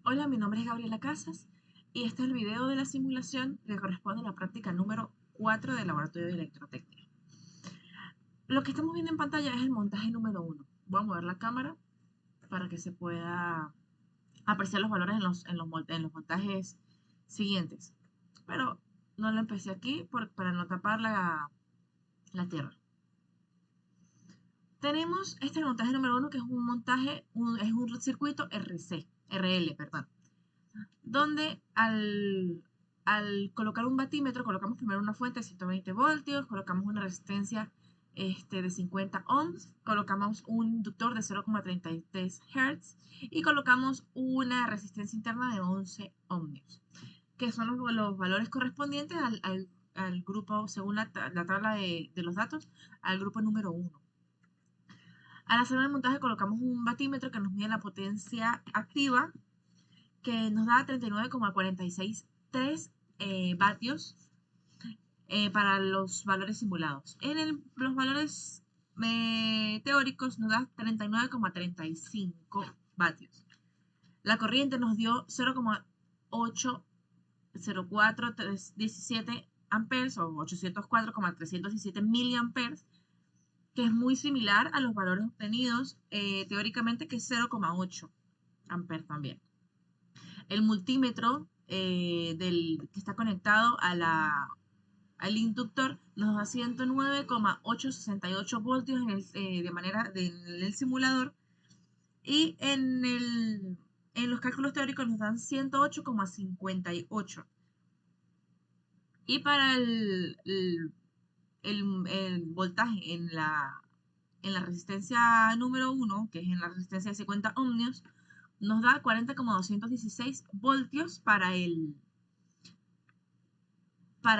Hola, mi nombre es Gabriela Casas y este es el video de la simulación que corresponde a la práctica número 4 del Laboratorio de Electrotécnica. Lo que estamos viendo en pantalla es el montaje número 1. Voy a mover la cámara para que se pueda apreciar los valores en los montajes siguientes. Pero no lo empecé aquí para no tapar la tierra. Tenemos este es el montaje número 1, que es un es un circuito RL, perdón, donde al colocar un batímetro, colocamos primero una fuente de 120 voltios, colocamos una resistencia de 50 ohms, colocamos un inductor de 0,33 Hz y colocamos una resistencia interna de 11 ohmios, que son los valores correspondientes al grupo, según la tabla de los datos, al grupo número 1. Al hacer el montaje colocamos un batímetro que nos mide la potencia activa, que nos da 39,463 vatios para los valores simulados. Los valores teóricos nos da 39,35 vatios. La corriente nos dio 0,80417 amperes o 804,317 miliamperes, que es muy similar a los valores obtenidos teóricamente, que es 0,8 amperes también. El multímetro que está conectado al inductor nos da 109,868 voltios en el simulador, y en los cálculos teóricos nos dan 108,58. Y para el voltaje en la resistencia número 1, que es en la resistencia de 50 ohmios, nos da 40,216 voltios para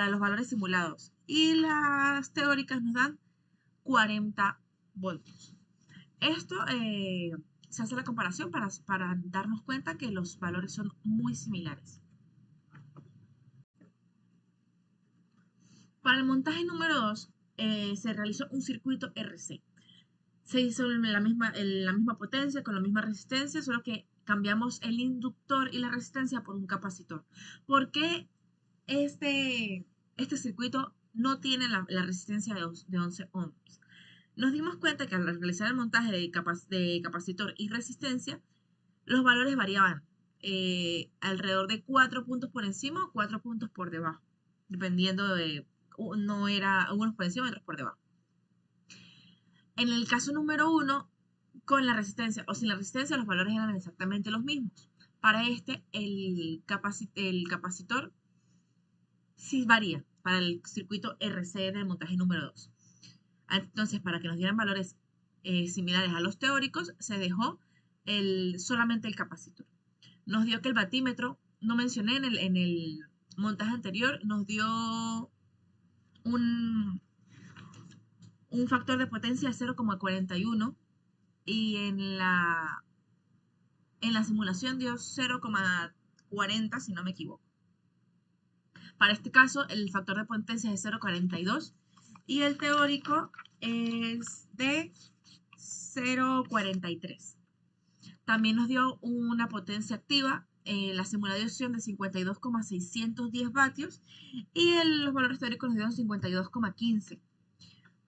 los valores simulados. Y las teóricas nos dan 40 voltios. Esto se hace la comparación para darnos cuenta que los valores son muy similares. Para el montaje número 2 se realizó un circuito RC. Se hizo la misma potencia, con la misma resistencia, solo que cambiamos el inductor y la resistencia por un capacitor. ¿Por qué este circuito no tiene la resistencia de 11 ohms? Nos dimos cuenta que al realizar el montaje de capacitor y resistencia, los valores variaban alrededor de 4 puntos por encima o 4 puntos por debajo, dependiendo de, no era unos por encima y otros por debajo. En el caso número 1, con la resistencia o sin la resistencia, los valores eran exactamente los mismos. Para el capacitor sí varía, para el circuito RC del montaje número 2. Entonces, para que nos dieran valores similares a los teóricos, se dejó solamente el capacitor. Nos dio que el batímetro, no mencioné en el montaje anterior, nos dio un factor de potencia de 0,41 y en la simulación dio 0,40, si no me equivoco. Para este caso, el factor de potencia es de 0,42 y el teórico es de 0,43. También nos dio una potencia activa, la simulación de 52,610 vatios, y los valores teóricos nos dieron 52,15.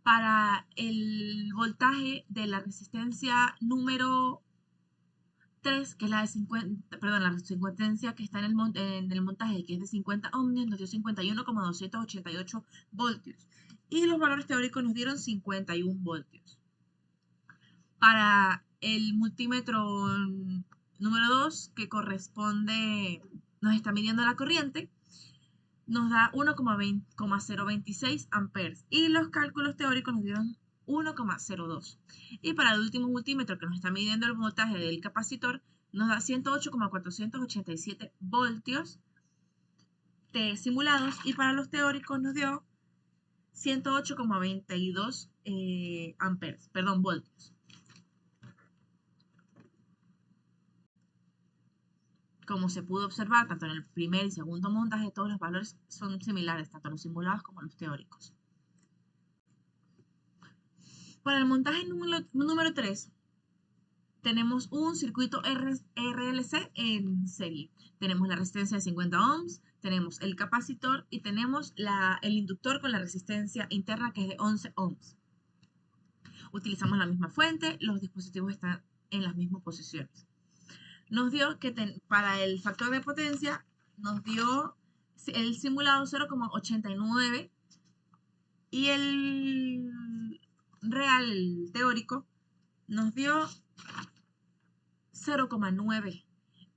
Para el voltaje de la resistencia número 3, que es la la resistencia que está en el montaje, que es de 50 ohmios, nos dio 51,288 voltios. Y los valores teóricos nos dieron 51 voltios. Para el multímetro número 2, que nos está midiendo la corriente, nos da 1,026 amperes. Y los cálculos teóricos nos dieron 1,02. Y para el último multímetro, que nos está midiendo el voltaje del capacitor, nos da 108,487 voltios simulados. Y para los teóricos nos dio 108,22 voltios. Como se pudo observar, tanto en el primer y segundo montaje, todos los valores son similares, tanto los simulados como los teóricos. Para el montaje número 3, tenemos un circuito RLC en serie. Tenemos la resistencia de 50 ohms, tenemos el capacitor y tenemos el inductor con la resistencia interna que es de 11 ohms. Utilizamos la misma fuente, los dispositivos están en las mismas posiciones. Nos dio que para el factor de potencia, nos dio el simulado 0,89 y el real, el teórico, nos dio 0,9.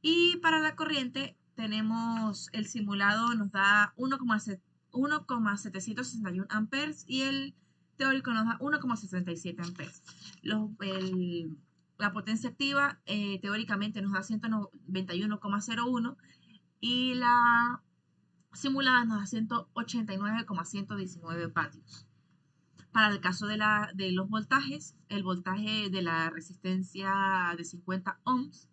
Y para la corriente tenemos el simulado nos da 1,761 amperes y el teórico nos da 1,67 amperes. La potencia activa teóricamente nos da 191,01 y la simulada nos da 189,119 vatios. Para el caso de los voltajes, el voltaje de la resistencia de 50 ohms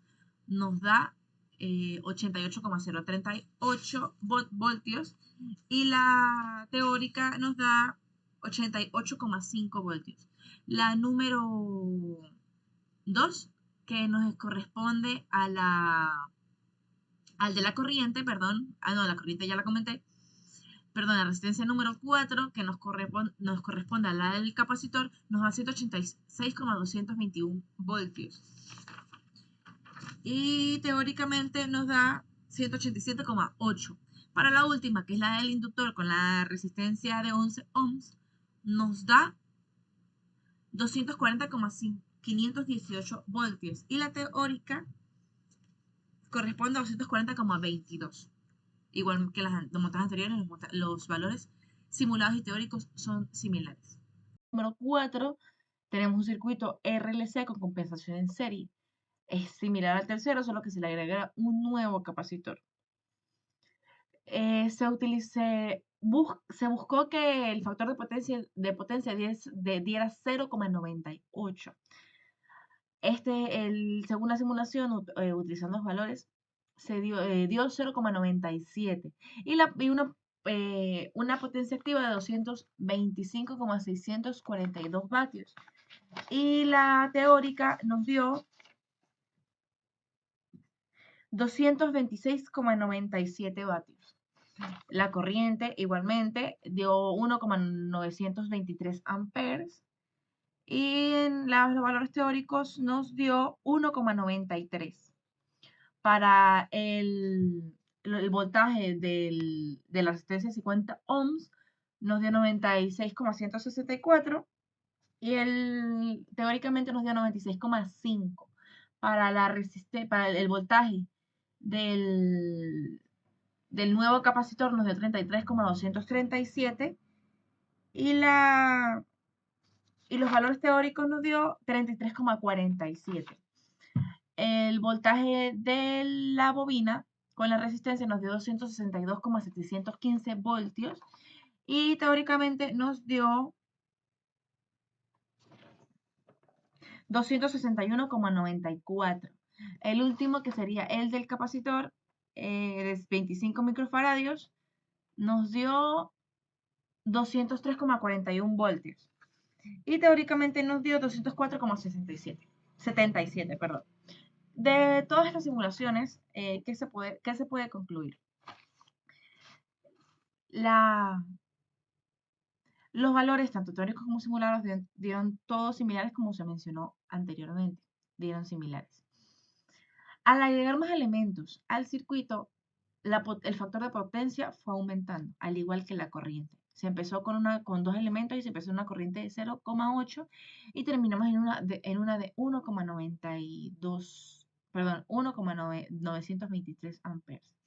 nos da 88,038 voltios y la teórica nos da 88,5 voltios. La número 2, que nos corresponde al de la corriente, perdón, no, la corriente ya la comenté, perdón, la resistencia número 4, que nos corresponde a la del capacitor, nos da 186,221 voltios. Y teóricamente nos da 187,8. Para la última, que es la del inductor con la resistencia de 11 ohms, nos da 240,518 voltios. Y la teórica corresponde a 240,22. Igual que las montajes anteriores, los valores simulados y teóricos son similares. Número 4, tenemos un circuito RLC con compensación en serie. Es similar al tercero, solo que se le agrega un nuevo capacitor. Se buscó que el factor de potencia diera 0,98. Según la simulación, utilizando los valores, se dio 0,97 y una potencia activa de 225,642 vatios. Y la teórica nos dio 226,97 vatios. La corriente igualmente dio 1,923 amperes y en los valores teóricos nos dio 1,93. Para el voltaje de la resistencia de 50 ohms nos dio 96,164 y teóricamente nos dio 96,5. Para el voltaje del nuevo capacitor nos dio 33,237 y los valores teóricos nos dio 33,47. El voltaje de la bobina con la resistencia nos dio 262,715 voltios y teóricamente nos dio 261,94. El último, que sería el del capacitor de 25 microfaradios, nos dio 203,41 voltios y teóricamente nos dio 204,77, perdón. De todas estas simulaciones, ¿qué se puede concluir? Los valores, tanto teóricos como simulados, dieron todos similares como se mencionó anteriormente. Dieron similares. Al agregar más elementos al circuito, el factor de potencia fue aumentando, al igual que la corriente. Se empezó con dos elementos y se empezó una corriente de 0,8 y terminamos en una de 1,92, perdón, 1,923 amperes.